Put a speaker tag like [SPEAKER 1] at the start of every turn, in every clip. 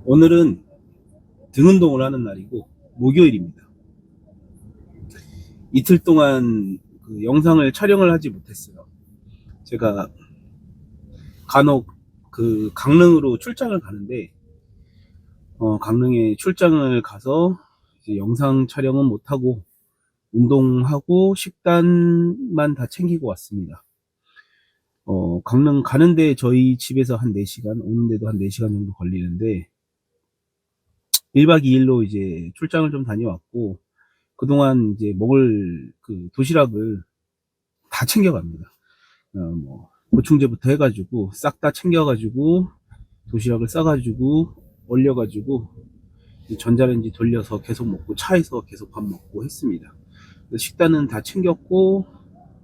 [SPEAKER 1] 오늘은 등 운동을 하는 날이고 목요일입니다. 이틀 동안 그 영상을 촬영을 하지 못했어요. 제가 간혹 그 강릉으로 출장을 가는데 강릉에 출장을 가서 이제 영상 촬영은 못하고 운동하고 식단만 다 챙기고 왔습니다. 강릉 가는데 저희 집에서 한 4시간, 오는데도 한 4시간 정도 걸리는데 1박 2일로 이제 출장을 좀 다녀왔고 그동안 이제 먹을 그 도시락을 다 챙겨갑니다. 보충제부터 해가지고 싹 다 챙겨가지고 도시락을 싸가지고 얼려가지고 전자레인지 돌려서 계속 먹고 차에서 계속 밥 먹고 했습니다. 식단은 다 챙겼고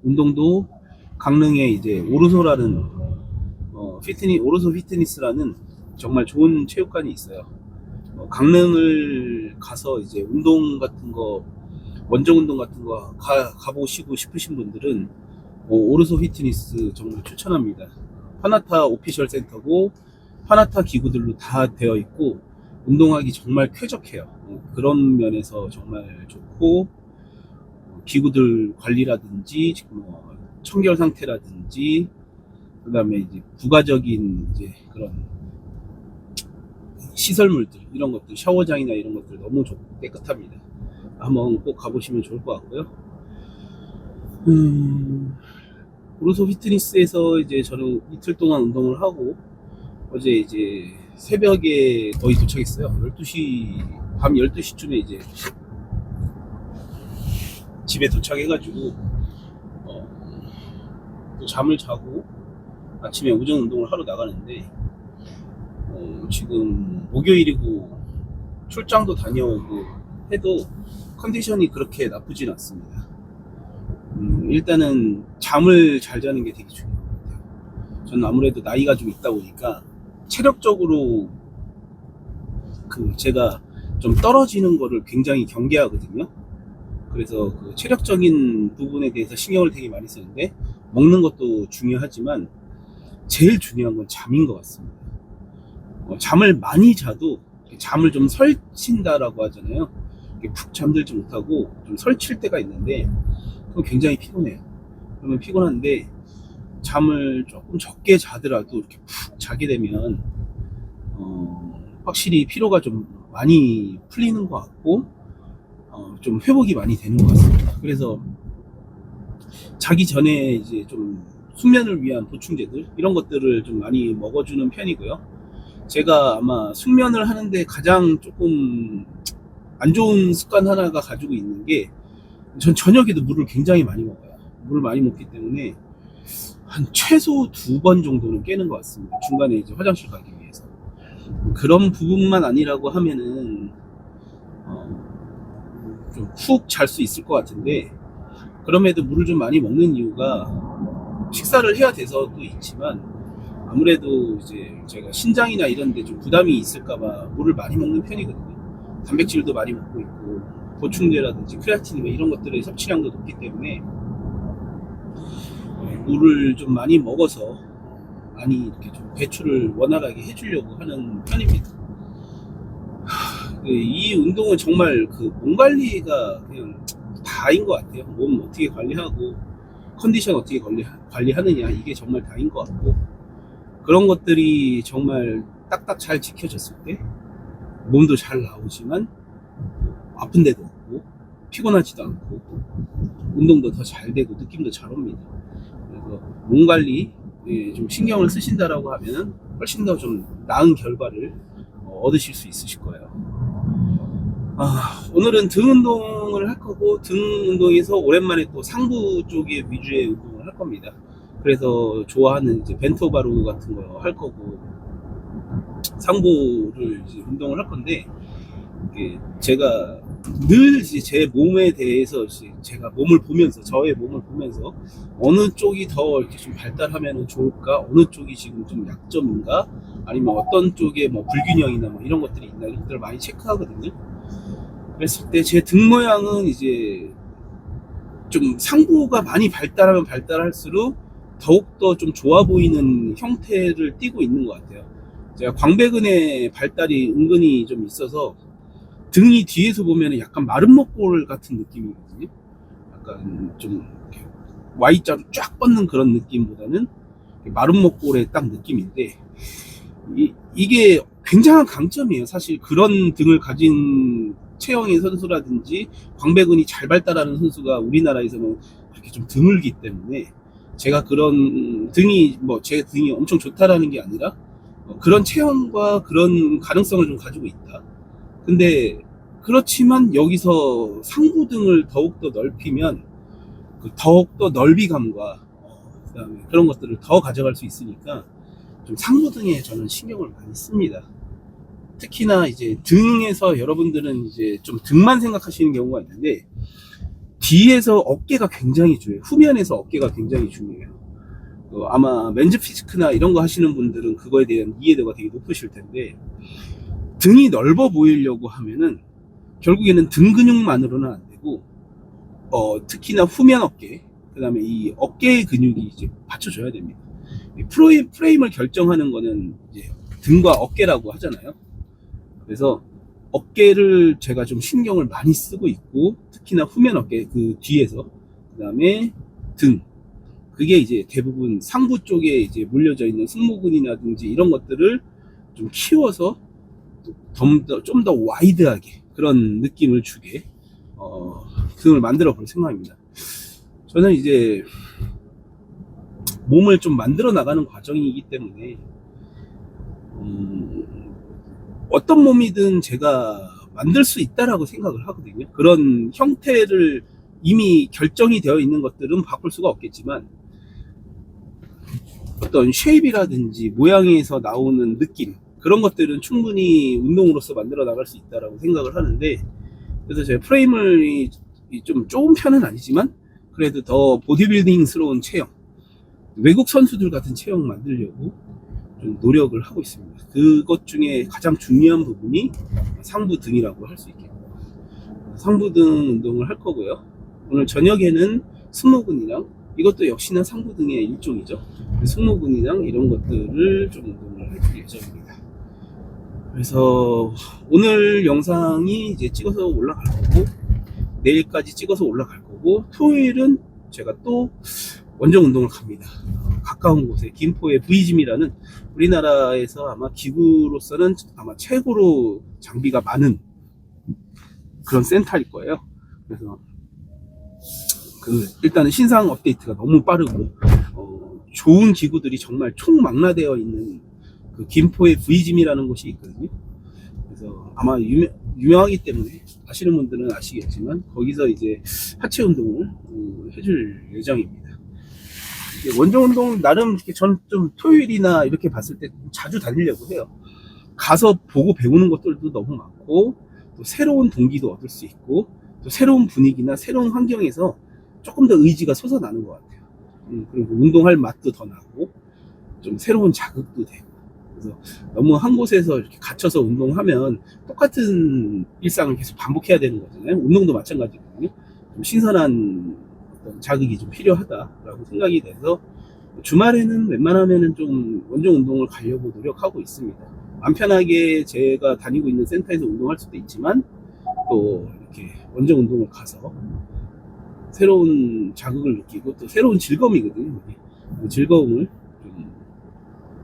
[SPEAKER 1] 운동도 강릉에 이제 오르소라는 오르소 피트니스라는 정말 좋은 체육관이 있어요. 강릉을 가서 이제 운동 같은 거 원정 운동 같은 거 가보시고 싶으신 분들은 오르소 피트니스 정말 추천합니다. 파나타 오피셜 센터고 파나타 기구들로 다 되어 있고 운동하기 정말 쾌적해요. 그런 면에서 정말 좋고 기구들 관리라든지 청결 상태라든지 그다음에 이제 부가적인 이제 그런 시설물들 이런 것들 샤워장이나 이런 것들 너무 좋고 깨끗합니다. 한번 꼭 가보시면 좋을 것 같고요. 오르소 피트니스에서 이제 저는 이틀 동안 운동을 하고 어제 이제 새벽에 거의 도착했어요. 12시 밤 12시쯤에 이제 집에 도착해가지고 또 잠을 자고 아침에 오전 운동을 하러 나가는데 지금 목요일이고 출장도 다녀오고 해도 컨디션이 그렇게 나쁘진 않습니다. 일단은 잠을 잘 자는 게 되게 중요한 것 같아요. 저는 아무래도 나이가 좀 있다 보니까 체력적으로 제가 좀 떨어지는 거를 굉장히 경계하거든요. 그래서 그 체력적인 부분에 대해서 신경을 되게 많이 쓰는데 먹는 것도 중요하지만 제일 중요한 건 잠인 것 같습니다. 잠을 많이 자도 잠을 좀 설친다라고 하잖아요. 푹 잠들지 못하고 좀 설칠 때가 있는데 그럼 굉장히 피곤해요. 그러면 피곤한데 잠을 조금 적게 자더라도 이렇게 푹 자게 되면 확실히 피로가 좀 많이 풀리는 것 같고 좀 회복이 많이 되는 것 같습니다. 그래서 자기 전에 이제 좀 숙면을 위한 보충제들 이런 것들을 좀 많이 먹어주는 편이고요. 제가 아마 숙면을 하는데 가장 조금 안 좋은 습관 하나가 가지고 있는 게 전 저녁에도 물을 굉장히 많이 먹어요. 물을 많이 먹기 때문에 한 최소 2번 정도는 깨는 것 같습니다. 중간에 이제 화장실 가기 위해서. 그런 부분만 아니라고 하면은 좀 푹 잘 수 있을 것 같은데 그럼에도 물을 좀 많이 먹는 이유가 식사를 해야 돼서도 있지만 아무래도 이제 제가 신장이나 이런 데 좀 부담이 있을까봐 물을 많이 먹는 편이거든요. 단백질도 많이 먹고 있고 보충제라든지 크레아틴 이런 것들의 섭취량도 높기 때문에 물을 좀 많이 먹어서 많이 이렇게 좀 배출을 원활하게 해주려고 하는 편입니다. 이 운동은 정말 몸 관리가 그냥 다인 것 같아요. 몸 어떻게 관리하고 컨디션 어떻게 관리하느냐 이게 정말 다인 것 같고 그런 것들이 정말 딱딱 잘 지켜졌을 때 몸도 잘 나오지만 아픈 데도 없고 피곤하지도 않고 운동도 더 잘 되고 느낌도 잘 옵니다. 그래서 몸 관리 좀 신경을 쓰신다라고 하면 훨씬 더 좀 나은 결과를 얻으실 수 있으실 거예요. 오늘은 등 운동을 할 거고 등 운동에서 오랜만에 또 상부 쪽에 위주의 운동을 할 겁니다. 그래서 좋아하는 이제 벤토바로 같은 거 할 거고 상부를 이제 운동을 할 건데 제가 늘 이제 제 몸에 대해서 제가 몸을 보면서 저의 몸을 보면서 어느 쪽이 더 이렇게 좀 발달하면 좋을까 어느 쪽이 지금 좀 약점인가 아니면 어떤 쪽에 불균형이나 이런 것들이 있나 이런 것들을 많이 체크하거든요. 그랬을 때 제 등 모양은 이제 좀 상부가 많이 발달하면 발달할수록 더욱더 좀 좋아 보이는 형태를 띠고 있는 것 같아요. 제가 광배근의 발달이 은근히 좀 있어서 등이 뒤에서 보면 약간 마른 목골 같은 느낌이거든요. 약간 좀 Y자로 쫙 뻗는 그런 느낌보다는 마른 목골의 딱 느낌인데, 이게 굉장한 강점이에요. 사실 그런 등을 가진 체형의 선수라든지 광배근이 잘 발달하는 선수가 우리나라에서는 그렇게 좀 드물기 때문에, 제가 그런 등이 제 등이 엄청 좋다라는 게 아니라 그런 체형과 그런 가능성을 좀 가지고 있다. 근데 그렇지만 여기서 상부등을 더욱더 넓히면 더욱더 넓이감과 그다음에 그런 것들을 더 가져갈 수 있으니까 좀 상부등에 저는 신경을 많이 씁니다. 특히나 이제 등에서 여러분들은 이제 좀 등만 생각하시는 경우가 있는데, 뒤에서 어깨가 굉장히 중요해요. 후면에서 어깨가 굉장히 중요해요. 아마 맨즈 피지크나 이런 거 하시는 분들은 그거에 대한 이해도가 되게 높으실 텐데, 등이 넓어 보이려고 하면은 결국에는 등 근육만으로는 안 되고, 특히나 후면 어깨, 그 다음에 이 어깨의 근육이 이제 받쳐줘야 됩니다. 프레임을 결정하는 거는 이제 등과 어깨라고 하잖아요. 그래서 어깨를 제가 좀 신경을 많이 쓰고 있고, 특히나 후면 어깨 그 뒤에서, 그 다음에 등, 그게 이제 대부분 상부 쪽에 이제 물려져 있는 승모근이라든지 이런 것들을 좀 키워서 좀 더 와이드하게 그런 느낌을 주게 등을 만들어 볼 생각입니다. 저는 이제 몸을 좀 만들어 나가는 과정이기 때문에 어떤 몸이든 제가 만들 수 있다라고 생각을 하거든요. 그런 형태를 이미 결정이 되어 있는 것들은 바꿀 수가 없겠지만, 어떤 쉐입이라든지 모양에서 나오는 느낌, 그런 것들은 충분히 운동으로서 만들어 나갈 수 있다라고 생각을 하는데, 그래서 제 프레임을 좀 좁은 편은 아니지만 그래도 더 보디빌딩스러운 체형, 외국 선수들 같은 체형 만들려고 좀 노력을 하고 있습니다. 그것 중에 가장 중요한 부분이 상부등이라고 할 수 있겠고, 상부등 운동을 할 거고요. 오늘 저녁에는 승모근이랑, 이것도 역시나 상부등의 일종이죠. 승모근이랑 이런 것들을 좀 운동을 해줄 예정입니다. 그래서 오늘 영상이 이제 찍어서 올라갈 거고, 내일까지 찍어서 올라갈 거고, 토요일은 제가 또 원정 운동을 갑니다. 가까운 곳에 김포의 V짐이라는 우리나라에서 아마 기구로서는 아마 최고로 장비가 많은 그런 센터일 거예요. 그래서 일단은 신상 업데이트가 너무 빠르고 좋은 기구들이 정말 총망라되어 있는 그 김포의 V짐이라는 곳이 있거든요. 그래서 아마 유명하기 때문에 아시는 분들은 아시겠지만, 거기서 이제 하체 운동을 해줄 예정입니다. 원정 운동 나름 전 좀 토요일이나 이렇게 봤을 때 자주 다니려고 해요. 가서 보고 배우는 것들도 너무 많고, 또 새로운 동기도 얻을 수 있고, 또 새로운 분위기나 새로운 환경에서 조금 더 의지가 솟아나는 것 같아요. 그리고 운동할 맛도 더 나고, 좀 새로운 자극도 되고. 그래서 너무 한 곳에서 이렇게 갇혀서 운동하면 똑같은 일상을 계속 반복해야 되는 거잖아요. 운동도 마찬가지거든요. 좀 신선한 어떤 자극이 좀 필요하다라고 생각이 돼서 주말에는 웬만하면은 좀 원정 운동을 가려고 노력하고 있습니다. 맘 편하게 제가 다니고 있는 센터에서 운동할 수도 있지만, 또 이렇게 원정 운동을 가서 새로운 자극을 느끼고 또 새로운 즐거움이거든요. 그 즐거움을 좀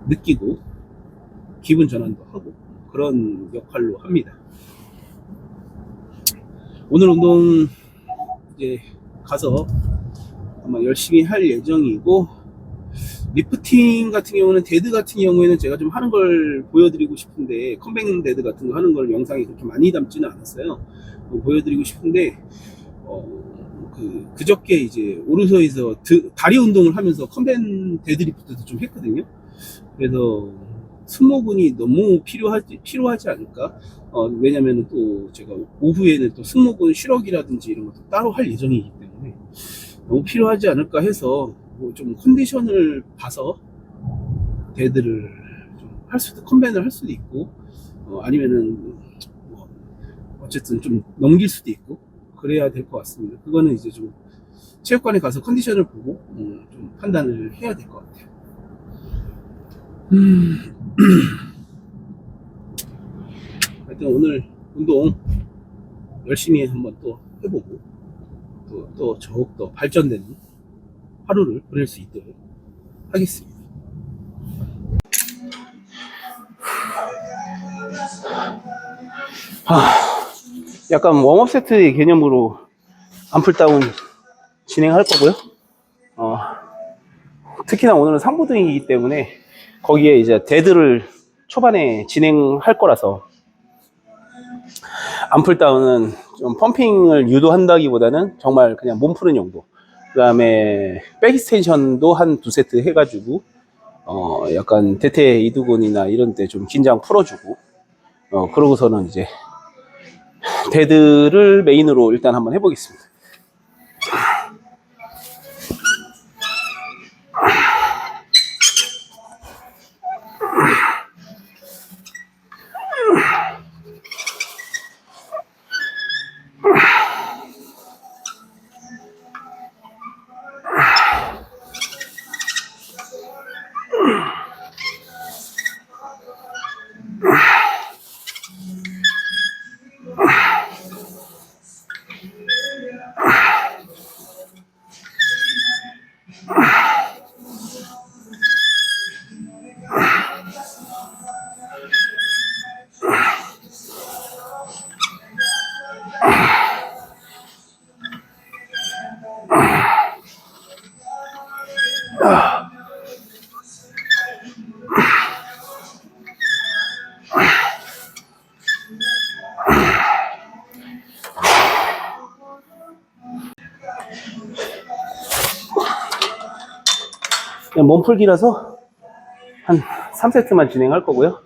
[SPEAKER 1] 느끼고 기분 전환도 하고 그런 역할로 합니다. 오늘 운동 이제 가서 아마 열심히 할 예정이고, 리프팅 같은 경우는, 데드 같은 경우에는 제가 좀 하는 걸 보여드리고 싶은데, 컴백 데드 같은 거 하는 걸 영상에 그렇게 많이 담지는 않았어요. 보여드리고 싶은데 그저께 이제 오르소에서 다리 운동을 하면서 컴백 데드리프트도 좀 했거든요. 그래서 승모근이 너무 필요하지 않을까. 왜냐면 또 제가 오후에는 또 승모근 실억이라든지 이런 것도 따로 할 예정이기 때문에 너무 필요하지 않을까 해서 좀 컨디션을 봐서 데드를 좀 컴밴을 할 수도 있고, 아니면은 어쨌든 좀 넘길 수도 있고 그래야 될 것 같습니다. 그거는 이제 좀 체육관에 가서 컨디션을 보고 좀 판단을 해야 될 것 같아요. 하여튼 오늘 운동 열심히 한번 또 해보고 또 더욱더 발전되는 하루를 보낼 수 있도록 하겠습니다. 약간 웜업 세트의 개념으로 암풀다운 진행할 거고요. 특히나 오늘은 상부등이기 때문에 거기에 이제 데드를 초반에 진행할 거라서 암풀다운은 좀 펌핑을 유도한다기보다는 정말 그냥 몸 푸는 용도. 그 다음에 백 익스텐션도 한 2세트 해가지고 약간 대퇴 이두근이나 이런 데 좀 긴장 풀어주고 그러고서는 이제 데드를 메인으로 일단 한번 해보겠습니다. 그냥 몸풀기라서 한 3세트만 진행할 거고요.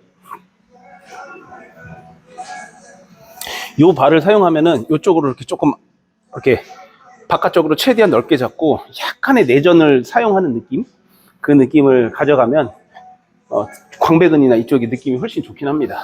[SPEAKER 1] 요 발을 사용하면은 요쪽으로 이렇게 조금 이렇게 바깥쪽으로 최대한 넓게 잡고 약간의 내전을 사용하는 느낌, 그 느낌을 가져가면 광배근이나 이쪽의 느낌이 훨씬 좋긴 합니다.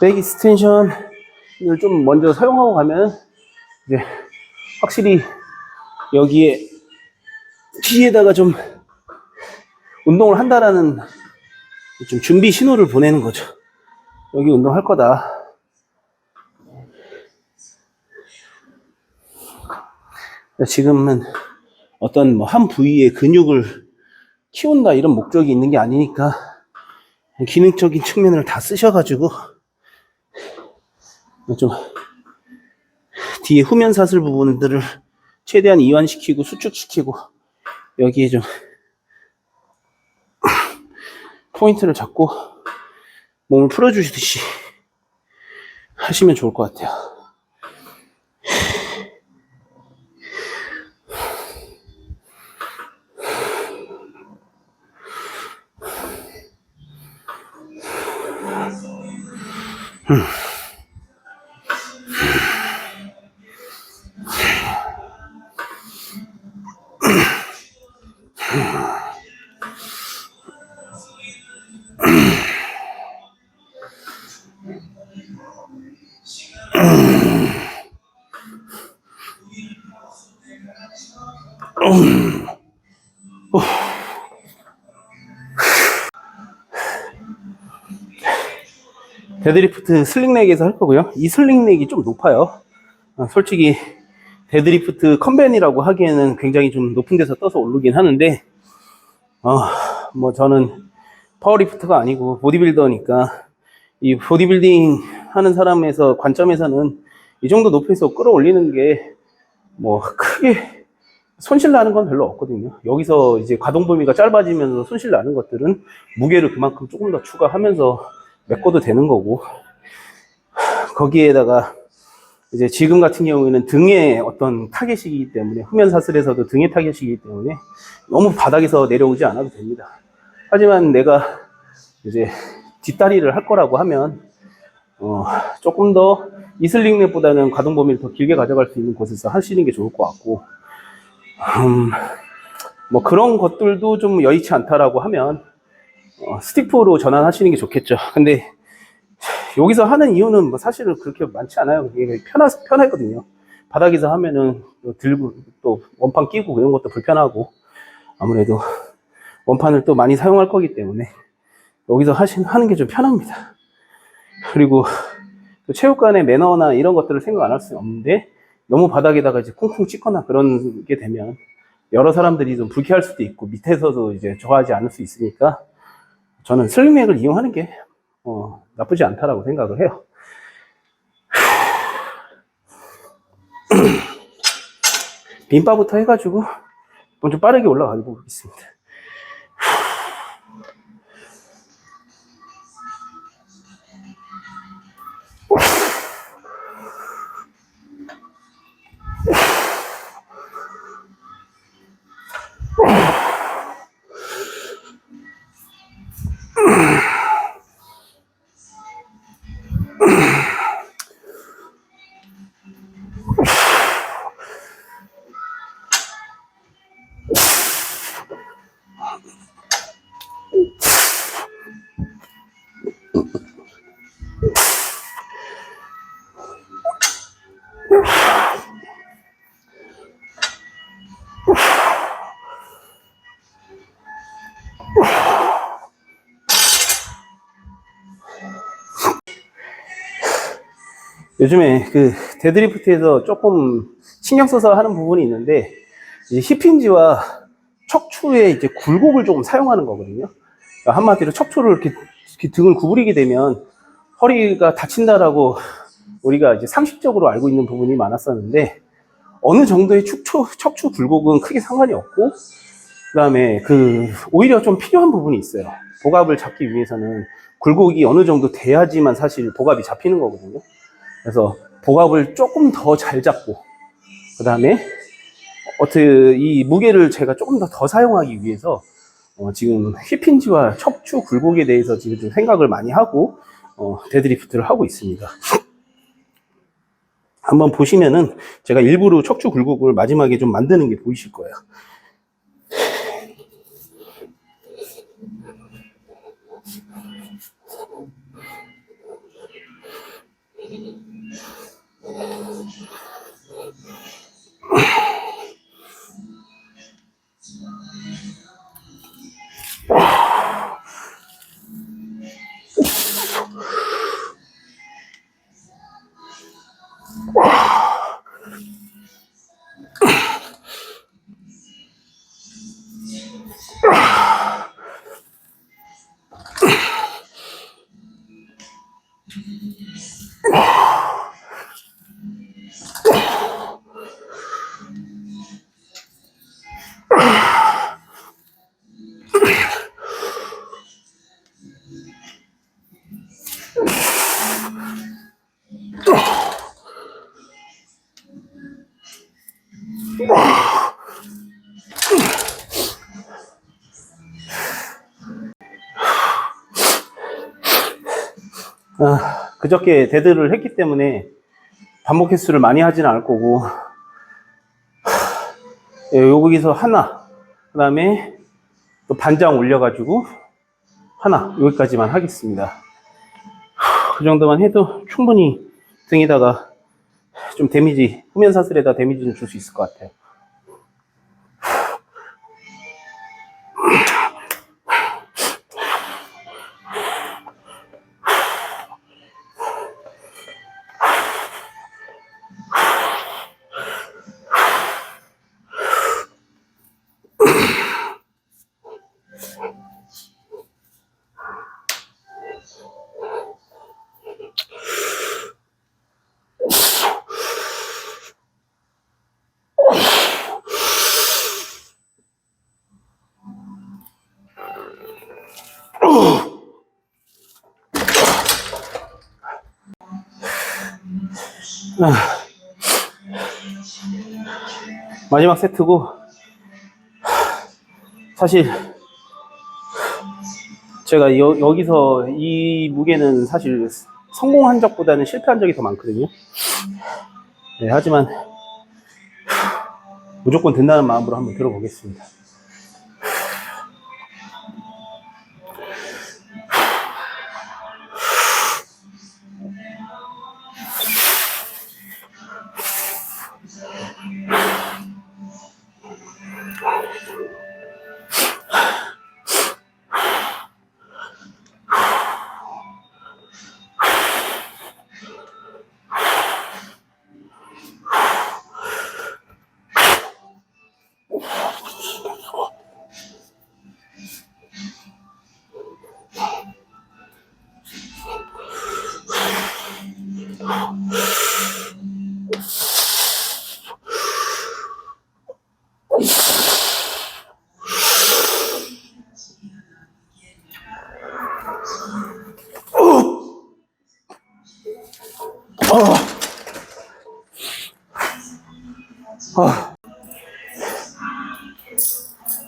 [SPEAKER 1] 백 익스텐션을 좀 먼저 사용하고 가면 이제 확실히 여기에 뒤에다가 좀 운동을 한다라는 좀 준비 신호를 보내는 거죠. 여기 운동할 거다. 지금은 어떤 뭐 한 부위의 근육을 키운다 이런 목적이 있는 게 아니니까 기능적인 측면을 다 쓰셔가지고 좀 뒤에 후면 사슬 부분들을 최대한 이완시키고 수축시키고 여기에 좀 포인트를 잡고 몸을 풀어주시듯이 하시면 좋을 것 같아요. 데드리프트 슬링렉에서 할 거고요. 이 슬링렉이 좀 높아요. 솔직히 데드리프트 컨벤이라고 하기에는 굉장히 좀 높은 데서 떠서 오르긴 하는데 뭐 저는 파워리프트가 아니고 보디빌더니까 이 보디빌딩 하는 사람에서 관점에서는 이 정도 높이에서 끌어올리는 게 뭐 크게 손실 나는 건 별로 없거든요. 여기서 이제 가동 범위가 짧아지면서 손실 나는 것들은 무게를 그만큼 조금 더 추가하면서 메꿔도 되는 거고, 거기에다가 이제 지금 같은 경우에는 등에 어떤 타겟이기 때문에, 후면 사슬에서도 등의 타겟이기 때문에 너무 바닥에서 내려오지 않아도 됩니다. 하지만 내가 이제 뒷다리를 할 거라고 하면 조금 더 이슬링 랩보다는 가동 범위를 더 길게 가져갈 수 있는 곳에서 하시는 게 좋을 것 같고, 뭐 그런 것들도 좀 여의치 않다라고 하면 스티프로 전환하시는 게 좋겠죠. 근데 여기서 하는 이유는 뭐 사실은 그렇게 많지 않아요. 이게 편하거든요. 바닥에서 하면은 들고 또 원판 끼고 이런 것도 불편하고, 아무래도 원판을 또 많이 사용할 거기 때문에 여기서 하는 게 좀 편합니다. 그리고 또 체육관의 매너나 이런 것들을 생각 안 할 수는 없는데, 너무 바닥에다가 이제 쿵쿵 찍거나 그런 게 되면 여러 사람들이 좀 불쾌할 수도 있고 밑에서도 이제 좋아하지 않을 수 있으니까, 저는 슬링맥을 이용하는 게 나쁘지 않다라고 생각을 해요. 빈바부터 해가지고 좀 빠르게 올라가 보겠습니다. 요즘에 그 데드리프트에서 조금 신경 써서 하는 부분이 있는데, 이제 힙힌지와 척추의 이제 굴곡을 조금 사용하는 거거든요. 그러니까 한마디로 척추를 이렇게 등을 구부리게 되면 허리가 다친다라고 우리가 이제 상식적으로 알고 있는 부분이 많았었는데, 어느 정도의 척추 굴곡은 크게 상관이 없고, 그 다음에 오히려 좀 필요한 부분이 있어요. 복압을 잡기 위해서는 굴곡이 어느 정도 돼야지만 사실 복압이 잡히는 거거든요. 그래서 복압을 조금 더 잘 잡고, 그 다음에 이 무게를 제가 조금 더 사용하기 위해서 지금 힙힌지와 척추 굴곡에 대해서 지금 좀 생각을 많이 하고 데드리프트를 하고 있습니다. 한번 보시면은 제가 일부러 척추 굴곡을 마지막에 좀 만드는 게 보이실 거예요. 그저께 데드를 했기 때문에 반복 횟수를 많이 하지는 않을 거고, 여기서 하나, 그 다음에 또 반장 올려가지고 하나, 여기까지만 하겠습니다. 그 정도만 해도 충분히 등에다가 좀 후면 사슬에다 데미지를 줄 수 있을 것 같아요. 마지막 세트고, 사실 제가 여기서 이 무게는 사실 성공한 적보다는 실패한 적이 더 많거든요. 네, 하지만 무조건 된다는 마음으로 한번 들어보겠습니다.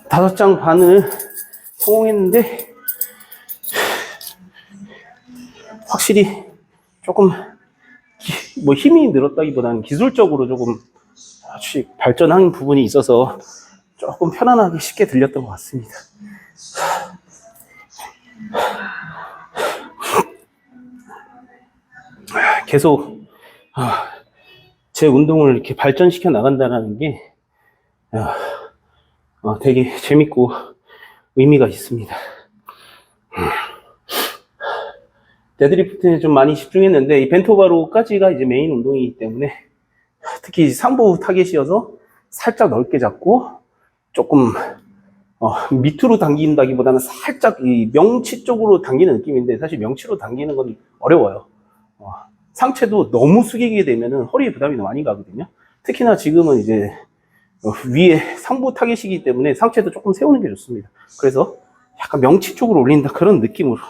[SPEAKER 1] 다섯 장 반을 성공했는데, 확실히 조금 뭐 힘이 늘었다기보다는 기술적으로 조금 발전한 부분이 있어서 조금 편안하게 쉽게 들렸던 것 같습니다. 계속 제 운동을 이렇게 발전시켜 나간다는 게 되게 재밌고 의미가 있습니다. 데드리프트에 좀 많이 집중했는데, 이 벤토바로까지가 이제 메인 운동이기 때문에, 특히 상부 타겟이어서 살짝 넓게 잡고 조금 밑으로 당긴다기보다는 살짝 이 명치 쪽으로 당기는 느낌인데, 사실 명치로 당기는 건 어려워요. 상체도 너무 숙이게 되면은 허리에 부담이 많이 가거든요. 특히나 지금은 이제 위에 상부 타겟이기 때문에 상체도 조금 세우는 게 좋습니다. 그래서 약간 명치 쪽으로 올린다, 그런 느낌으로,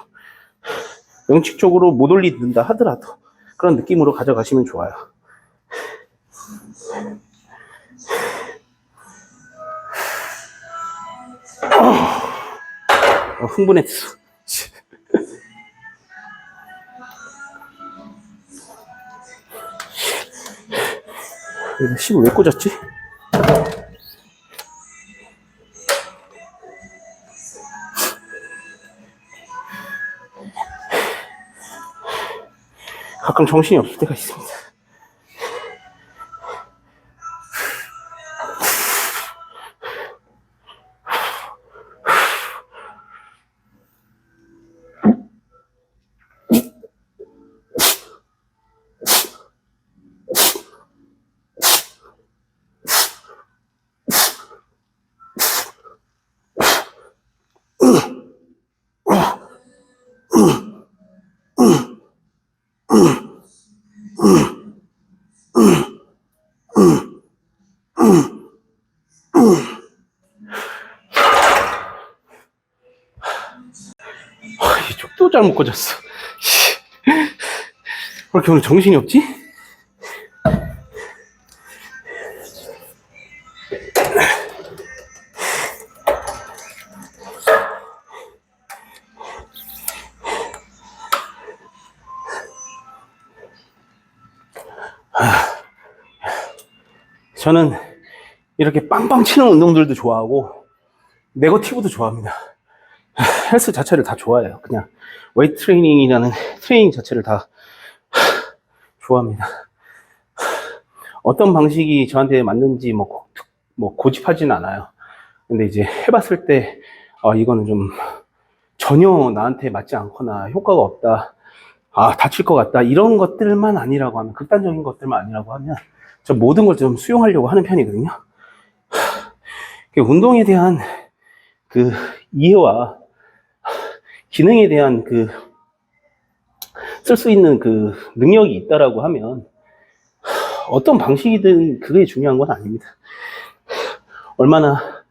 [SPEAKER 1] 명치 쪽으로 못 올린다 하더라도 그런 느낌으로 가져가시면 좋아요. 흥분했어. 이거 씹을 왜 꽂았지? 가끔 정신이 없을 때가 있습니다. 이쪽도 잘못 꽂았어. 왜 이렇게 오늘 정신이 없지? 저는 이렇게 빵빵 치는 운동들도 좋아하고 네거티브도 좋아합니다. 헬스 자체를 다 좋아해요. 그냥 웨이트 트레이닝이라는 트레이닝 자체를 다 좋아합니다. 어떤 방식이 저한테 맞는지 뭐 고집하진 않아요. 근데 이제 해봤을 때 이거는 좀 전혀 나한테 맞지 않거나 효과가 없다, 다칠 것 같다, 이런 것들만 아니라고 하면, 극단적인 것들만 아니라고 하면 저 모든 걸 좀 수용하려고 하는 편이거든요. 운동에 대한 그 이해와 기능에 대한 그 쓸 수 있는 그 능력이 있다라고 하면 어떤 방식이든 그게 중요한 건 아닙니다. 얼마나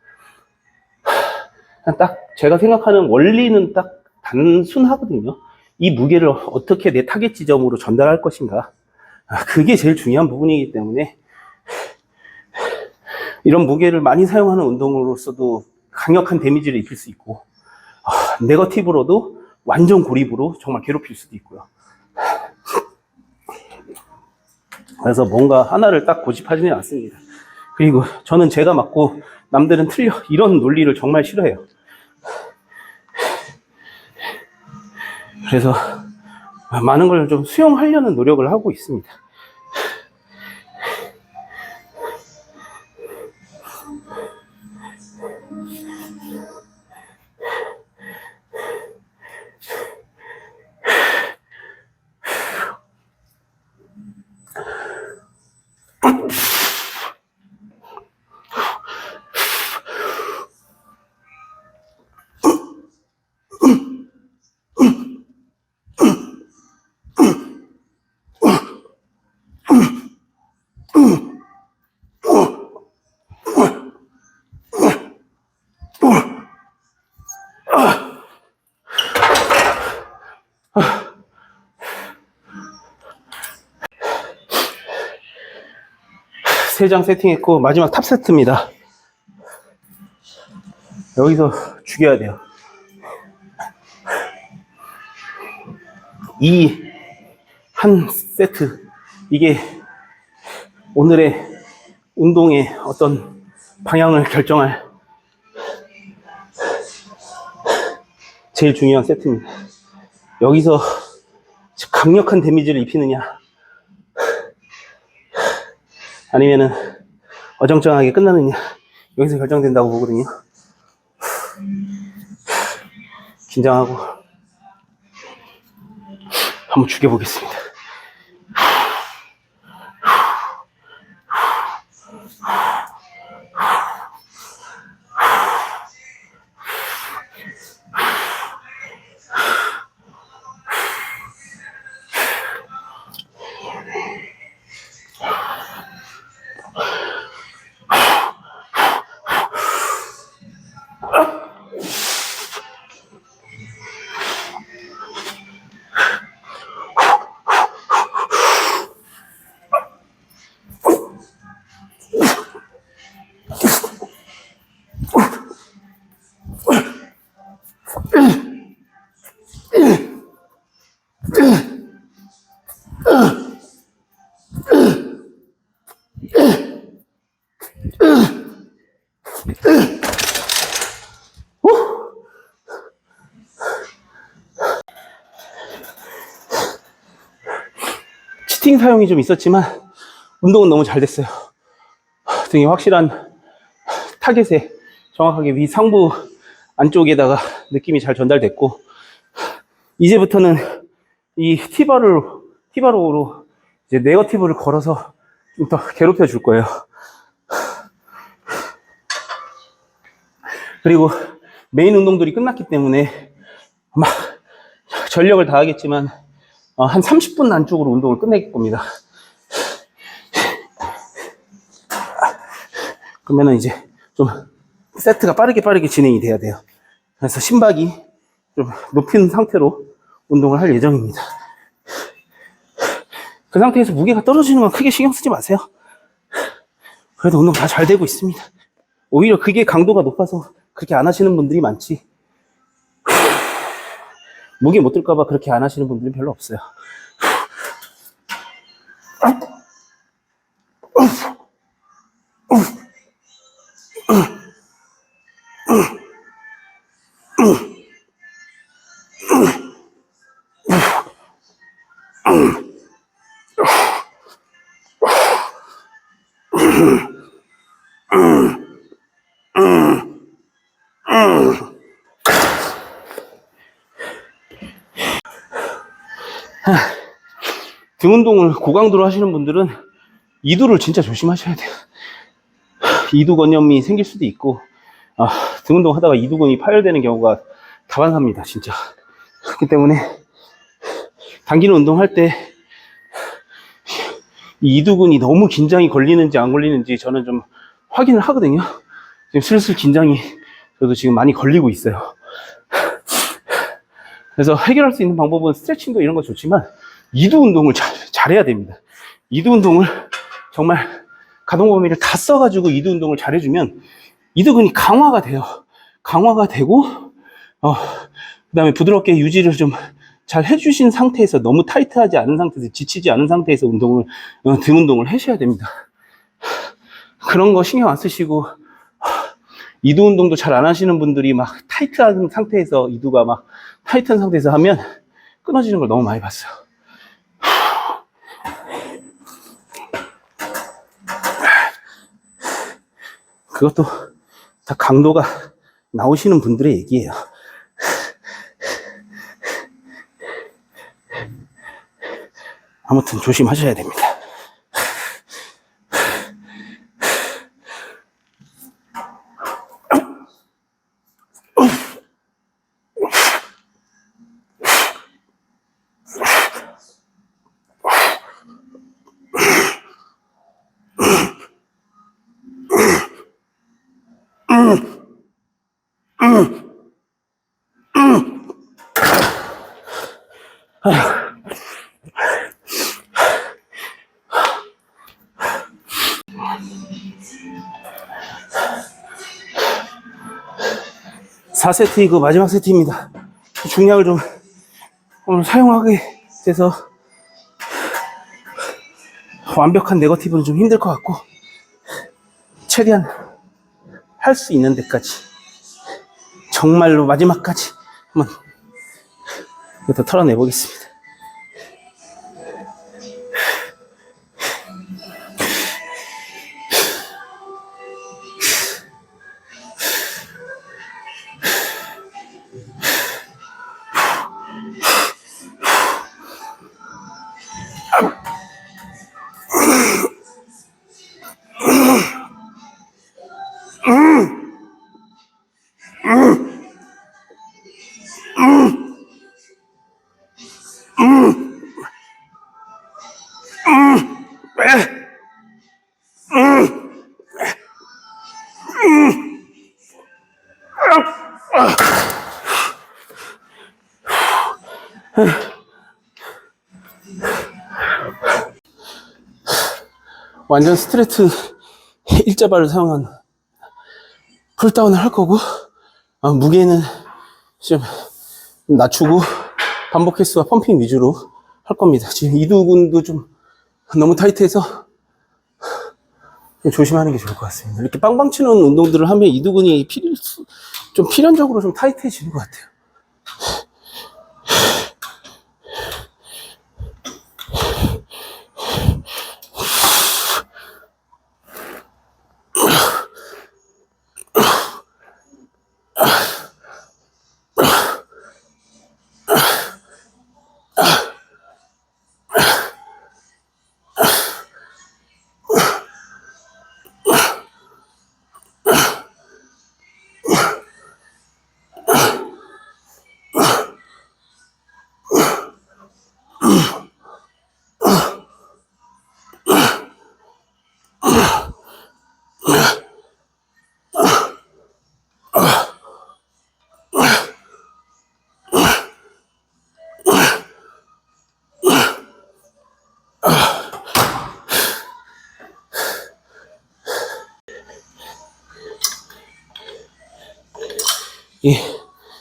[SPEAKER 1] 딱 제가 생각하는 원리는 딱 단순하거든요. 이 무게를 어떻게 내 타겟 지점으로 전달할 것인가. 그게 제일 중요한 부분이기 때문에 이런 무게를 많이 사용하는 운동으로서도 강력한 데미지를 입힐 수 있고, 네거티브로도 완전 고립으로 정말 괴롭힐 수도 있고요. 그래서 뭔가 하나를 딱 고집하지는 않습니다. 그리고 저는 제가 맞고 남들은 틀려, 이런 논리를 정말 싫어해요. 그래서 많은 걸 좀 수용하려는 노력을 하고 있습니다. 세 장 세팅했고 마지막 탑 세트입니다. 여기서 죽여야 돼요. 이 한 세트, 이게 오늘의 운동의 어떤 방향을 결정할 제일 중요한 세트입니다. 여기서 강력한 데미지를 입히느냐, 아니면은 어정쩡하게 끝나느냐, 여기서 결정된다고 보거든요. 긴장하고 한번 죽여보겠습니다. 치팅 사용이 좀 있었지만 운동은 너무 잘 됐어요. 등에 확실한 타겟에 정확하게 위 상부 안쪽에다가 느낌이 잘 전달됐고, 이제부터는 이 티바로우로 이제 네거티브를 걸어서 좀 더 괴롭혀 줄 거예요. 그리고 메인 운동들이 끝났기 때문에 막 전력을 다하겠지만 한 30분 안쪽으로 운동을 끝낼 겁니다. 그러면은 이제 좀 세트가 빠르게 진행이 돼야 돼요. 그래서 심박이 좀 높인 상태로 운동을 할 예정입니다. 그 상태에서 무게가 떨어지는 건 크게 신경 쓰지 마세요. 그래도 운동 다 잘 되고 있습니다. 오히려 그게 강도가 높아서 그렇게 안 하시는 분들이 많지, 무게 못 들까봐 그렇게 안 하시는 분들은 별로 없어요. 등 운동을 고강도로 하시는 분들은 이두를 진짜 조심하셔야 돼요. 이두건염이 생길 수도 있고, 등 운동 하다가 이두근이 파열되는 경우가 다반사입니다, 진짜. 그렇기 때문에 당기는 운동할 때 이 이두근이 너무 긴장이 걸리는지 안 걸리는지 저는 좀 확인을 하거든요. 지금 슬슬 긴장이 저도 지금 많이 걸리고 있어요. 그래서 해결할 수 있는 방법은 스트레칭도 이런 거 좋지만 이두 운동을 잘해야 됩니다. 이두 운동을 정말 가동 범위를 다 써가지고 이두 운동을 잘해주면 이두근이 강화가 돼요. 강화가 되고 그 다음에 부드럽게 유지를 좀 잘 해주신 상태에서 너무 타이트하지 않은 상태에서 지치지 않은 상태에서 운동을 등 운동을 하셔야 됩니다. 그런 거 신경 안 쓰시고 이두 운동도 잘 안 하시는 분들이 막 타이트한 상태에서 이두가 막 타이트한 상태에서 하면 끊어지는 걸 너무 많이 봤어요. 그것도 다 강도가 나오시는 분들의 얘기예요. 아무튼 조심하셔야 됩니다. 사 세트이고 마지막 세트입니다. 중량을 좀 오늘 사용하게 돼서 완벽한 네거티브는 좀 힘들 것 같고 최대한 할 수 있는 데까지 정말로 마지막까지 한번 더 털어내 보겠습니다. 완전 스트레이트 일자발을 사용한 풀다운을 할 거고 무게는 좀 낮추고 반복 횟수와 펌핑 위주로 할 겁니다. 지금 이두근도 좀 너무 타이트해서 좀 조심하는 게 좋을 것 같습니다. 이렇게 빵빵 치는 운동들을 하면 이두근이 좀 필연적으로 좀 타이트해지는 것 같아요.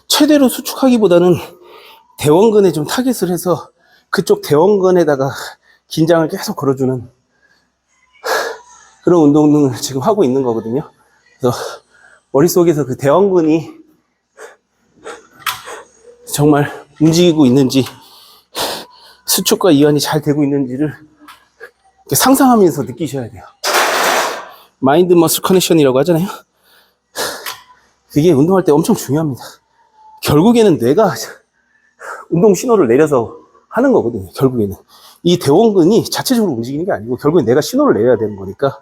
[SPEAKER 1] 최대로 수축하기보다는 대원근에 좀 타겟을 해서 그쪽 대원근에다가 긴장을 계속 걸어주는 그런 운동을 지금 하고 있는 거거든요. 그래서 머릿속에서 그 대원근이 정말 움직이고 있는지 수축과 이완이 잘 되고 있는지를 상상하면서 느끼셔야 돼요. 마인드 머슬 커넥션이라고 하잖아요. 그게 운동할 때 엄청 중요합니다. 결국에는 뇌가 운동 신호를 내려서 하는 거거든요. 결국에는 이 대원근이 자체적으로 움직이는 게 아니고 결국엔 내가 신호를 내야 되는 거니까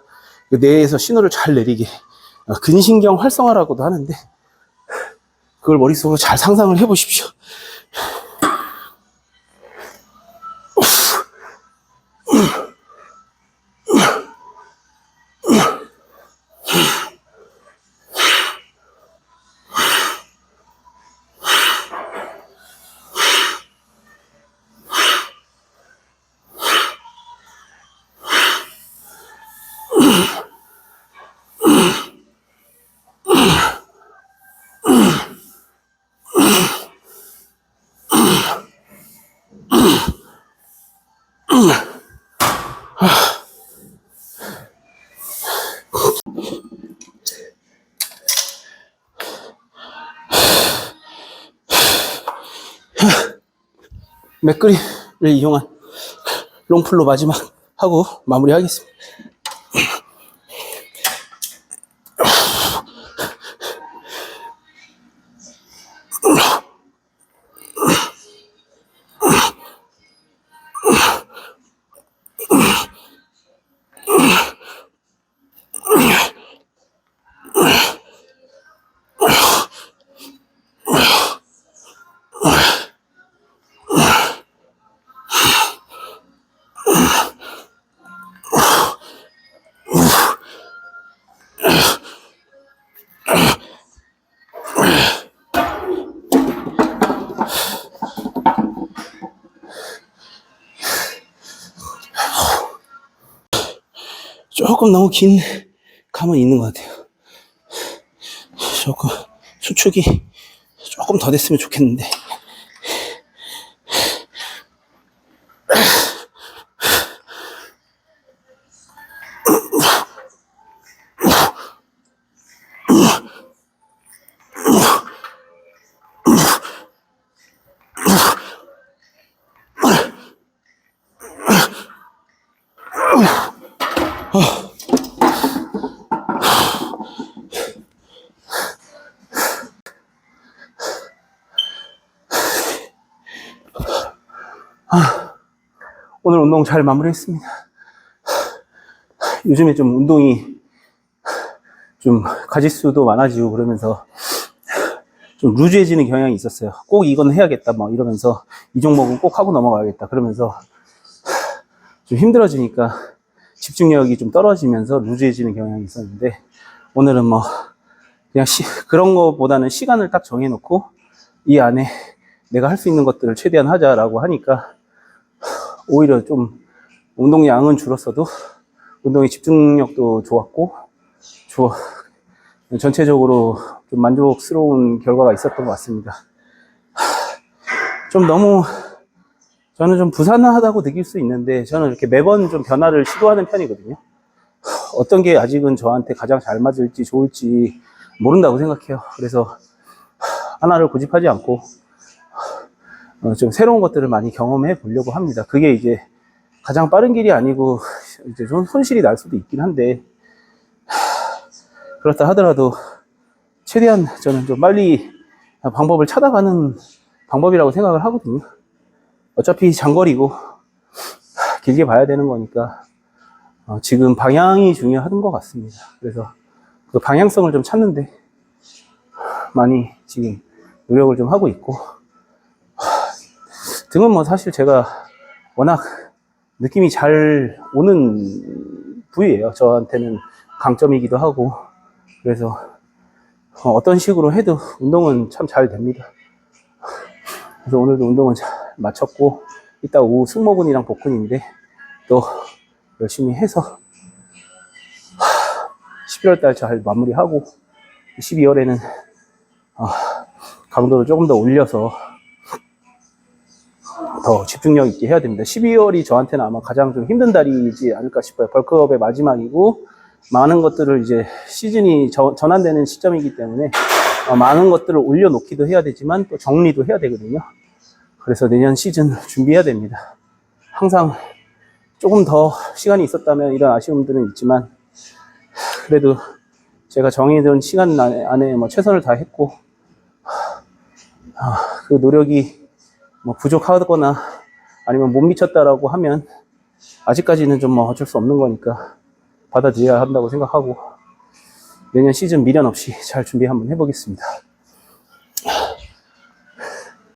[SPEAKER 1] 그 뇌에서 신호를 잘 내리게 근신경 활성화라고도 하는데 그걸 머릿속으로 잘 상상을 해보십시오. 맥그리를 이용한 롱플로 마지막 하고 마무리하겠습니다. 조금 너무 긴 감은 있는 것 같아요. 조금 수축이 조금 더 됐으면 좋겠는데. 오늘 운동 잘 마무리했습니다. 요즘에 좀 운동이 좀 가짓수도 많아지고 그러면서 좀 루즈해지는 경향이 있었어요. 꼭 이건 해야겠다 막 이러면서 이 종목은 꼭 하고 넘어가야겠다 그러면서 좀 힘들어지니까 집중력이 좀 떨어지면서 루즈해지는 경향이 있었는데, 오늘은 뭐 그냥 그런 거보다는 시간을 딱 정해놓고 이 안에 내가 할 수 있는 것들을 최대한 하자라고 하니까 오히려 좀 운동량은 줄었어도 운동의 집중력도 좋았고 전체적으로 좀 만족스러운 결과가 있었던 것 같습니다. 좀 너무 저는 좀 부산하다고 느낄 수 있는데, 저는 이렇게 매번 좀 변화를 시도하는 편이거든요. 어떤 게 아직은 저한테 가장 잘 맞을지 좋을지 모른다고 생각해요. 그래서 하나를 고집하지 않고 좀 새로운 것들을 많이 경험해 보려고 합니다. 그게 이제 가장 빠른 길이 아니고 이제 좀 손실이 날 수도 있긴 한데, 그렇다 하더라도 최대한 저는 좀 빨리 방법을 찾아가는 방법이라고 생각을 하거든요. 어차피 장거리고 길게 봐야 되는 거니까 지금 방향이 중요한 것 같습니다. 그래서 그 방향성을 좀 찾는데 많이 지금 노력을 좀 하고 있고, 등은 뭐 사실 제가 워낙 느낌이 잘 오는 부위예요. 저한테는 강점이기도 하고, 그래서 어떤 식으로 해도 운동은 참 잘 됩니다. 그래서 오늘도 운동은 잘 마쳤고, 이따 오후 승모근이랑 복근인데 또 열심히 해서 11월달 잘 마무리하고 12월에는 강도를 조금 더 올려서 더 집중력 있게 해야 됩니다. 12월이 저한테는 아마 가장 좀 힘든 달이지 않을까 싶어요. 벌크업의 마지막이고 많은 것들을 이제 시즌이 전환되는 시점이기 때문에 많은 것들을 올려놓기도 해야 되지만 또 정리도 해야 되거든요. 그래서 내년 시즌 준비해야 됩니다. 항상 조금 더 시간이 있었다면 이런 아쉬움들은 있지만, 그래도 제가 정해둔 시간 안에 뭐 최선을 다했고, 그 노력이 뭐 부족하거나 아니면 못 미쳤다라고 하면 아직까지는 좀 뭐 어쩔 수 없는 거니까 받아들여야 한다고 생각하고, 내년 시즌 미련 없이 잘 준비 한번 해보겠습니다.